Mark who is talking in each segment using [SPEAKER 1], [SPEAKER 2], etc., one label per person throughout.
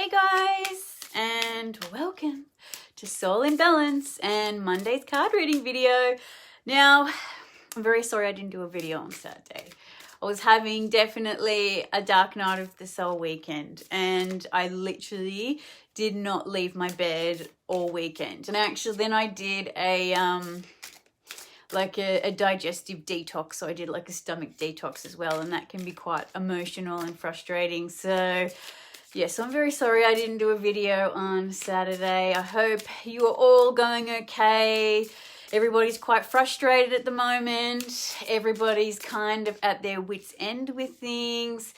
[SPEAKER 1] Hey guys, and welcome to Soul in Balance and Monday's card reading video. Now, I'm very sorry I didn't do a video on Saturday. I was having definitely a dark night of the soul weekend, and I literally did not leave my bed all weekend. And actually then I did a digestive detox, so I did like a stomach detox as well, and that can be quite emotional and frustrating. So yes, I'm very sorry I didn't do a video on Saturday. I hope you are all going okay. Everybody's quite frustrated at the moment. Everybody's kind of at their wits' end with things.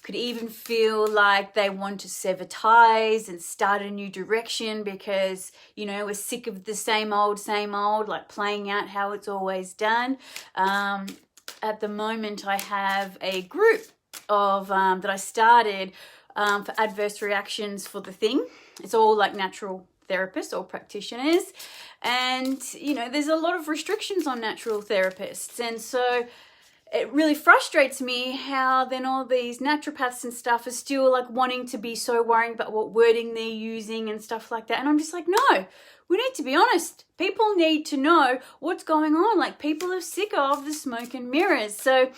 [SPEAKER 1] Could even feel like they want to sever ties and start a new direction because, you know, we're sick of the same old, like playing out how it's always done. At the moment, I have a group of that I started for adverse reactions for the thing. It's all like natural therapists or practitioners, and you know there's a lot of restrictions on natural therapists, and so it really frustrates me how then all these naturopaths and stuff are still like wanting to be so worried about what wording they're using and stuff like that. And I'm just like, no, we need to be honest. People need to know what's going on. Like, people are sick of the smoke and mirrors. So,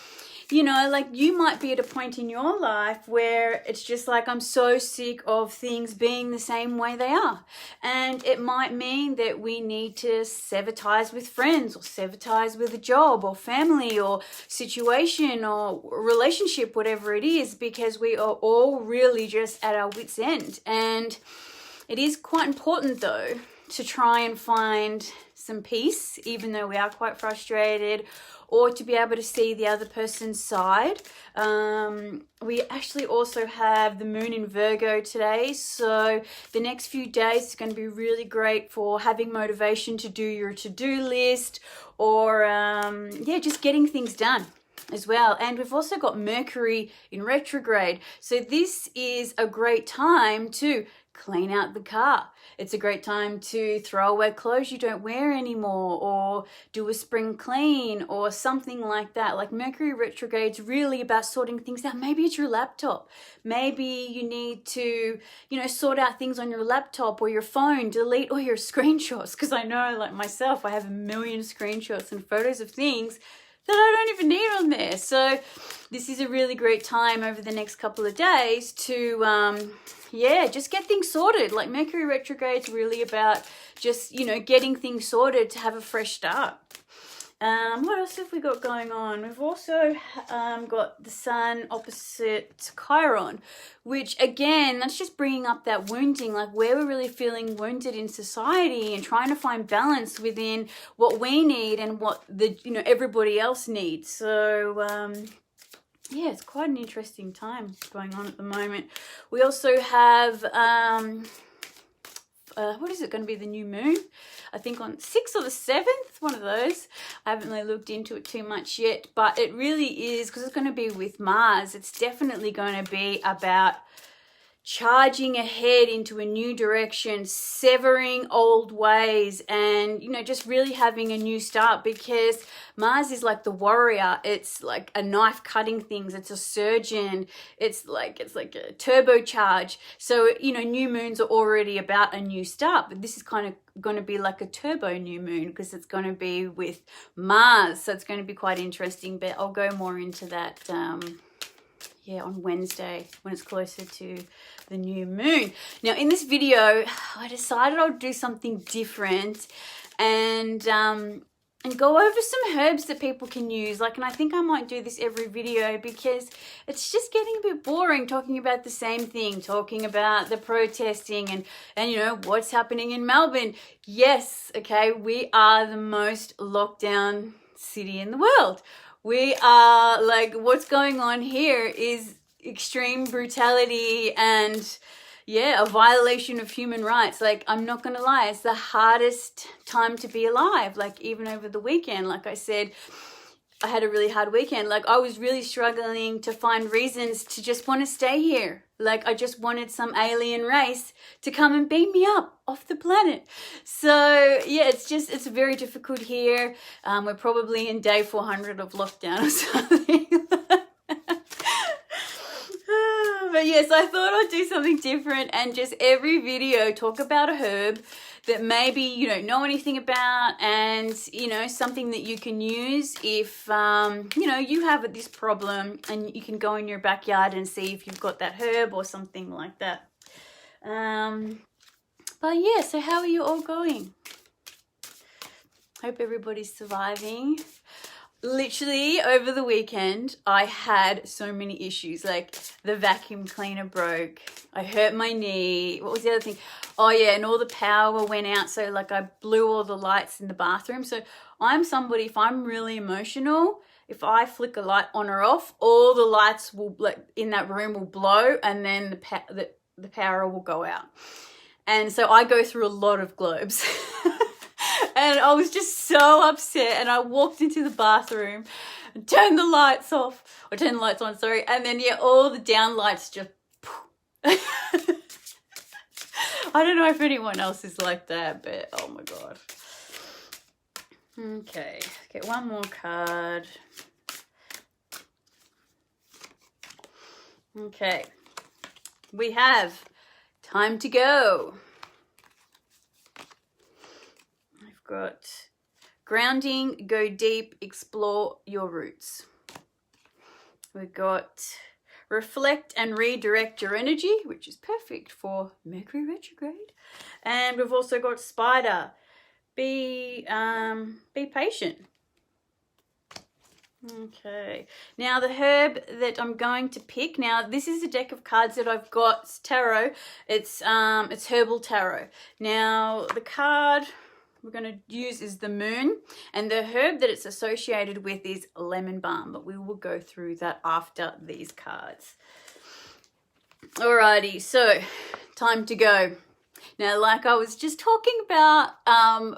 [SPEAKER 1] you know, like you might be at a point in your life where it's just like, I'm so sick of things being the same way they are. And it might mean that we need to sever ties with friends, or sever ties with a job or family or situation or relationship, whatever it is, because we are all really just at our wits' end. And it is quite important though to try and find some peace, even though we are quite frustrated, or to be able to see the other person's side. We actually also have the moon in Virgo today, so the next few days is going to be really great for having motivation to do your to-do list, or just getting things done as well. And we've also got Mercury in retrograde, so this is a great time to clean out the car. It's a great time to throw away clothes you don't wear anymore, or do a spring clean or something like that. Like, Mercury retrograde's really about sorting things out. Maybe it's your laptop. Maybe you need to, you know, sort out things on your laptop or your phone, delete all your screenshots. Because I know, like myself, I have a million screenshots and photos of things that I don't even need on there. So this is a really great time over the next couple of days to just get things sorted. Like, Mercury retrograde is really about just, you know, getting things sorted to have a fresh start. What else have we got going on? We've also got the sun opposite Chiron, which again, that's just bringing up that wounding, like where we're really feeling wounded in society and trying to find balance within what we need and what the, you know, everybody else needs. So yeah, it's quite an interesting time going on at the moment. We also have what is it going to be, the new moon? I think on 6th or the 7th, one of those. I haven't really looked into it too much yet, but it really is, because it's going to be with Mars. It's definitely going to be about charging ahead into a new direction, severing old ways, and, you know, just really having a new start, because Mars is like the warrior. It's like a knife cutting things. It's a surgeon. It's like a turbocharge. So, you know, new moons are already about a new start, but this is kind of going to be like a turbo new moon, because it's going to be with Mars. So it's going to be quite interesting, but I'll go more into that on Wednesday when it's closer to the new moon. Now, in this video, I decided I'll do something different and go over some herbs that people can use. Like, and I think I might do this every video, because it's just getting a bit boring talking about the same thing, talking about the protesting and you know, what's happening in Melbourne. Yes, okay, we are the most locked down city in the world. We are like, what's going on here is extreme brutality and a violation of human rights. Like, I'm not gonna lie, it's the hardest time to be alive. Like, even over the weekend, like I said, I had a really hard weekend. Like, I was really struggling to find reasons to just want to stay here. Like, I just wanted some alien race to come and beam me up off the planet. So yeah, it's very difficult here. We're probably in day 400 of lockdown or something. But yes, I thought I'd do something different and just every video talk about a herb that maybe you don't know anything about, and something that you can use if you have this problem, and you can go in your backyard and see if you've got that herb or something like that. But yeah, so how are you all going? Hope everybody's surviving. Literally over the weekend I had so many issues. Like the vacuum cleaner broke, I hurt my knee, what was the other thing? Oh yeah, and all the power went out, so like I blew all the lights in the bathroom. So I'm somebody, if I'm really emotional, if I flick a light on or off, all the lights will in that room will blow, and then the power will go out. And so I go through a lot of globes. And I was just so upset, and I walked into the bathroom and turned the lights off, or turned the lights on, sorry, and then yeah, all the down lights just I don't know if anyone else is like that, but oh my god. Okay, get one more card. Okay, we have time to go. Got grounding, go deep, explore your roots. We've got reflect and redirect your energy, which is perfect for Mercury Retrograde. And we've also got spider, be patient. Okay, now the herb that I'm going to pick, now this is a deck of cards that I've got, it's tarot, it's herbal tarot. Now the card we're going to use is the moon, and the herb that it's associated with is lemon balm, but we will go through that after these cards. Alrighty, so time to go. Now, like I was just talking about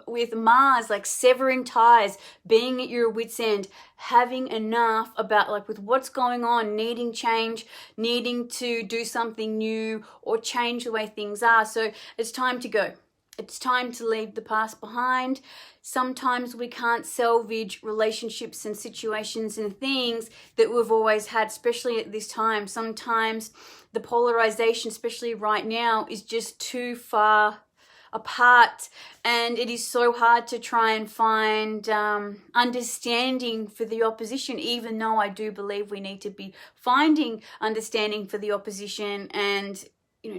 [SPEAKER 1] with Mars, like severing ties, being at your wit's end, having enough about like with what's going on, needing change, needing to do something new or change the way things are. So it's time to go. It's time to leave the past behind. Sometimes we can't salvage relationships and situations and things that we've always had, especially at this time. Sometimes the polarization, especially right now, is just too far apart, and it is so hard to try and find understanding for the opposition, even though I do believe we need to be finding understanding for the opposition and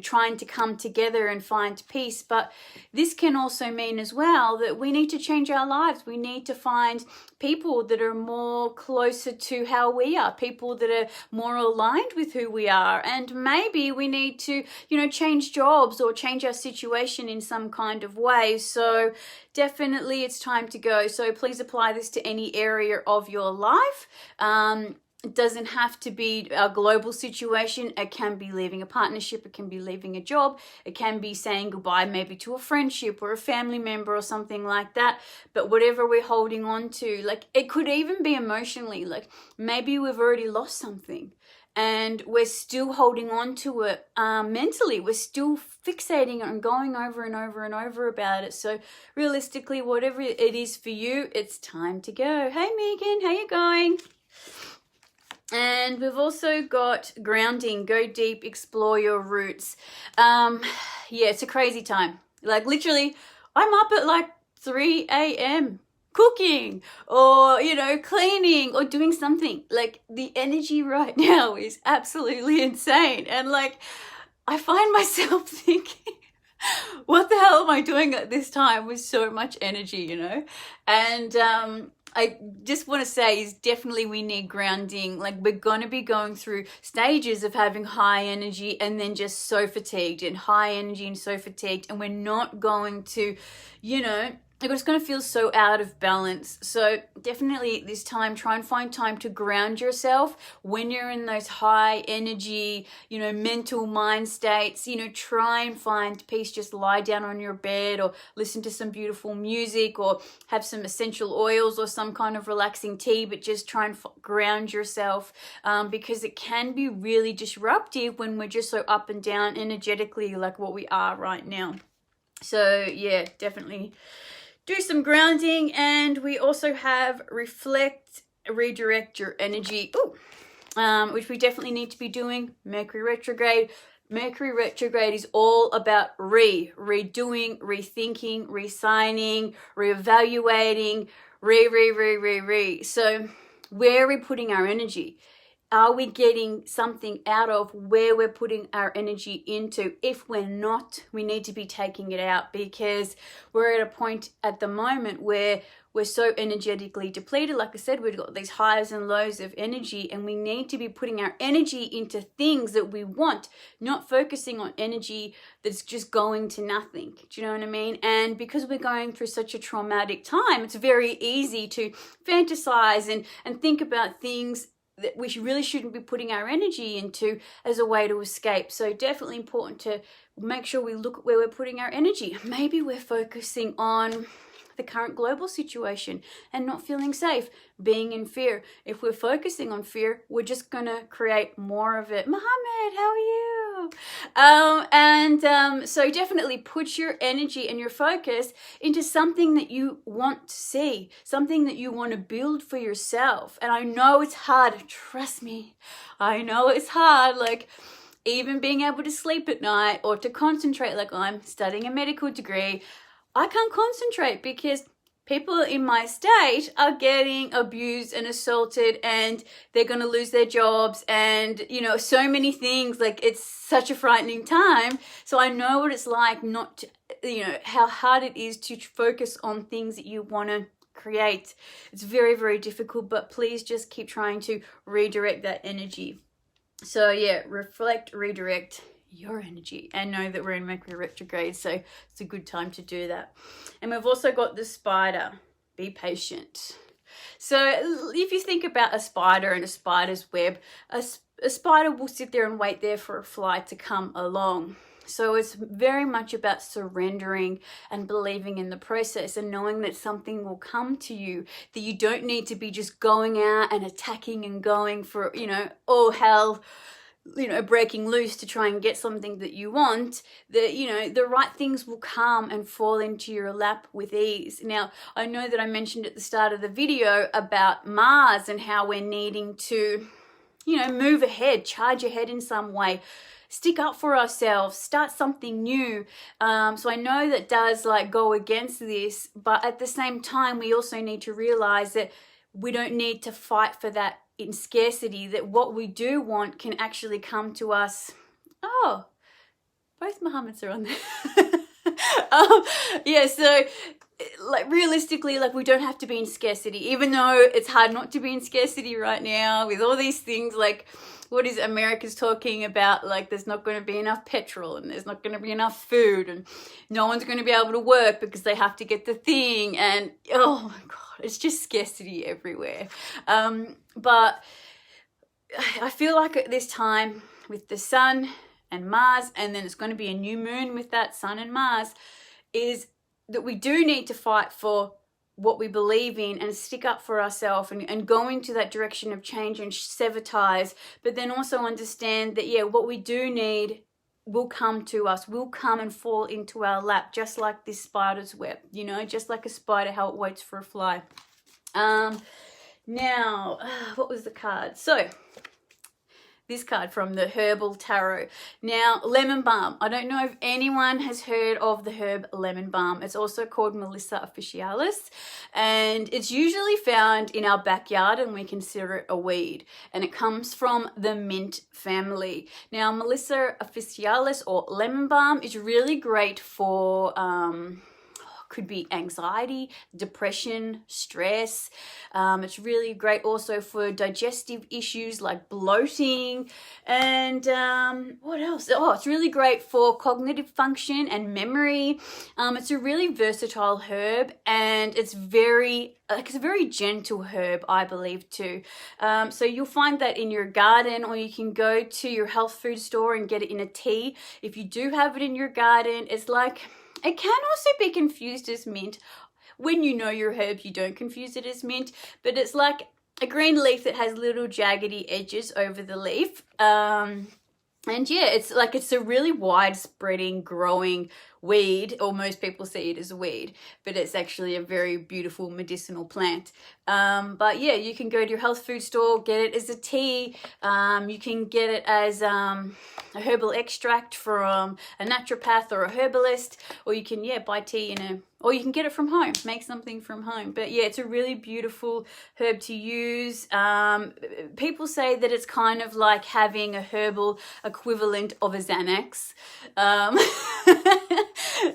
[SPEAKER 1] trying to come together and find peace. But this can also mean as well that we need to change our lives. We need to find people that are more closer to how we are, people that are more aligned with who we are. And maybe we need to, change jobs or change our situation in some kind of way. So definitely it's time to go. So please apply this to any area of your life. It doesn't have to be a global situation. It can be leaving a partnership. It can be leaving a job. It can be saying goodbye maybe to a friendship or a family member or something like that. But whatever we're holding on to, like it could even be emotionally, like maybe we've already lost something and we're still holding on to it mentally. We're still fixating and going over and over and over about it. So realistically, whatever it is for you, it's time to go. Hey Megan, how you going? And we've also got grounding, go deep, explore your roots. Yeah, it's a crazy time. Like literally, I'm up at like 3 a.m. cooking or, cleaning or doing something. Like the energy right now is absolutely insane. And like, I find myself thinking, what the hell am I doing at this time with so much energy, And, I just want to say is definitely we need grounding. Like we're going to be going through stages of having high energy and then just so fatigued, and high energy and so fatigued. And we're not going to, like it's going to feel so out of balance. So definitely this time, try and find time to ground yourself when you're in those high energy, mental mind states. Try and find peace. Just lie down on your bed or listen to some beautiful music or have some essential oils or some kind of relaxing tea, but just try and ground yourself because it can be really disruptive when we're just so up and down energetically like what we are right now. So yeah, definitely do some grounding. And we also have reflect, redirect your energy. Ooh, which we definitely need to be doing. Mercury retrograde. Mercury retrograde is all about redoing, rethinking, re-signing, reevaluating, So where are we putting our energy? Are we getting something out of where we're putting our energy into? If we're not, we need to be taking it out, because we're at a point at the moment where we're so energetically depleted. Like I said, we've got these highs and lows of energy, and we need to be putting our energy into things that we want, not focusing on energy that's just going to nothing. Do you know what I mean? And because we're going through such a traumatic time, it's very easy to fantasize and think about things that we really shouldn't be putting our energy into as a way to escape. So definitely important to make sure we look at where we're putting our energy. Maybe we're focusing on the current global situation and not feeling safe, being in fear. If we're focusing on fear, we're just going to create more of it. Mohammed, how are you? So definitely put your energy and your focus into something that you want to see, something that you want to build for yourself. And I know it's hard. Trust me. I know it's hard. Like, even being able to sleep at night or to concentrate, like I'm studying a medical degree, I can't concentrate because people in my state are getting abused and assaulted, and they're going to lose their jobs, and, you know, so many things. Like, it's such a frightening time. So I know what it's like not to, you know, how hard it is to focus on things that you want to create. It's very, very difficult, but please just keep trying to redirect that energy. So yeah, reflect, redirect your energy, and know that we're in Mercury retrograde, so it's a good time to do that. And we've also got the spider. Be patient. So if you think about a spider and a spider's web, a spider will sit there and wait there for a fly to come along. So it's very much about surrendering and believing in the process, and knowing that something will come to you, that you don't need to be just going out and attacking and going for, you know, all hell, you know, breaking loose to try and get something that you want. That, you know, the right things will come and fall into your lap with ease. Now, I know that I mentioned at the start of the video about Mars and how we're needing to, you know, move ahead, charge ahead in some way, stick up for ourselves, start something new. So I know that does like go against this, but at the same time, we also need to realize that we don't need to fight for that in scarcity, that what we do want can actually come to us. Oh, both Muhammads are on there. Yeah, so like realistically, like we don't have to be in scarcity, even though it's hard not to be in scarcity right now with all these things. Like, what is America's talking about? Like, there's not going to be enough petrol, and there's not going to be enough food, and no one's going to be able to work because they have to get the thing. And oh my God, it's just scarcity everywhere. But I feel like at this time with the sun and Mars, and then it's going to be a new moon with that sun and Mars, is that we do need to fight for what we believe in and stick up for ourselves, and go into that direction of change and sever ties, but then also understand that, yeah, what we do need will come to us, will come and fall into our lap, just like this spider's web, you know, just like a spider, how it waits for a fly. Now, what was the card? So, this card from the Herbal Tarot. Now, lemon balm. I don't know if anyone has heard of the herb lemon balm. It's also called Melissa officinalis, and it's usually found in our backyard, and we consider it a weed, and it comes from the mint family. Now, Melissa officinalis, or lemon balm, is really great for could be anxiety, depression, stress. It's really great also for digestive issues like bloating, and what else? Oh, it's really great for cognitive function and memory. It's a really versatile herb, and it's a very gentle herb, I believe, too. So you'll find that in your garden, or you can go to your health food store and get it in a tea. If you do have it in your garden, it's like, it can also be confused as mint. When you know your herbs, you don't confuse it as mint, but it's like a green leaf that has little jaggedy edges over the leaf. And yeah, it's a really widespreading, growing weed, or most people see it as a weed, but it's actually a very beautiful medicinal plant. But yeah, you can go to your health food store, get it as a tea. You can get it as a herbal extract from a naturopath or a herbalist, or you can, yeah, buy tea or you can get it from home, make something from home. But yeah, it's a really beautiful herb to use. People say that it's kind of like having a herbal equivalent of a Xanax.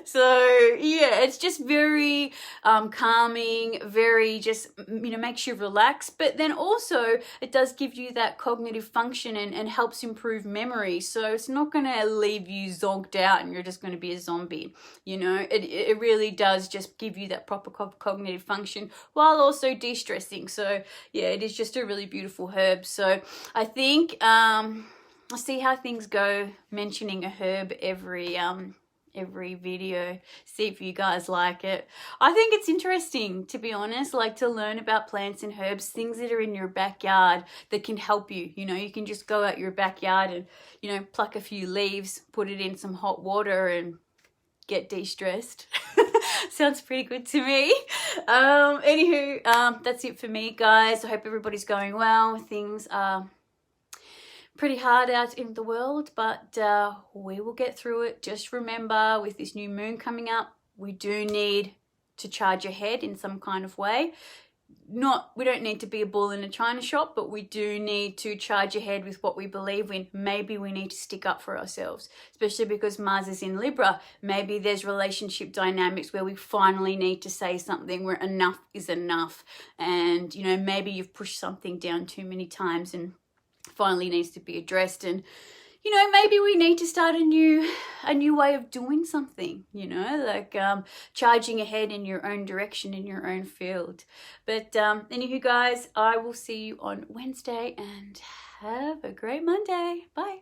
[SPEAKER 1] So yeah, it's just very calming, very just, makes you relax, but then also it does give you that cognitive function and helps improve memory. So it's not going to leave you zonked out and you're just going to be a zombie. It really does just give you that proper cognitive function while also de-stressing. So yeah, it is just a really beautiful herb. So I think I'll see how things go, mentioning a herb every video, see if you guys like it. I think it's interesting, to be honest, like to learn about plants and herbs, things that are in your backyard that can help you. You can just go out your backyard and pluck a few leaves, put it in some hot water and get de-stressed. Sounds pretty good to me. Anywho, that's it for me, guys. I hope everybody's going well. Things are pretty hard out in the world, but we will get through it. Just remember, with this new moon coming up, we do need to charge ahead in some kind of way. We don't need to be a bull in a china shop, but we do need to charge ahead with what we believe in. Maybe we need to stick up for ourselves, especially because Mars is in Libra. Maybe there's relationship dynamics where we finally need to say something, where enough is enough. And, maybe you've pushed something down too many times and finally needs to be addressed. And maybe we need to start a new way of doing something, like charging ahead in your own direction, in your own field. But anywho, guys, I will see you on Wednesday, and have a great Monday. Bye.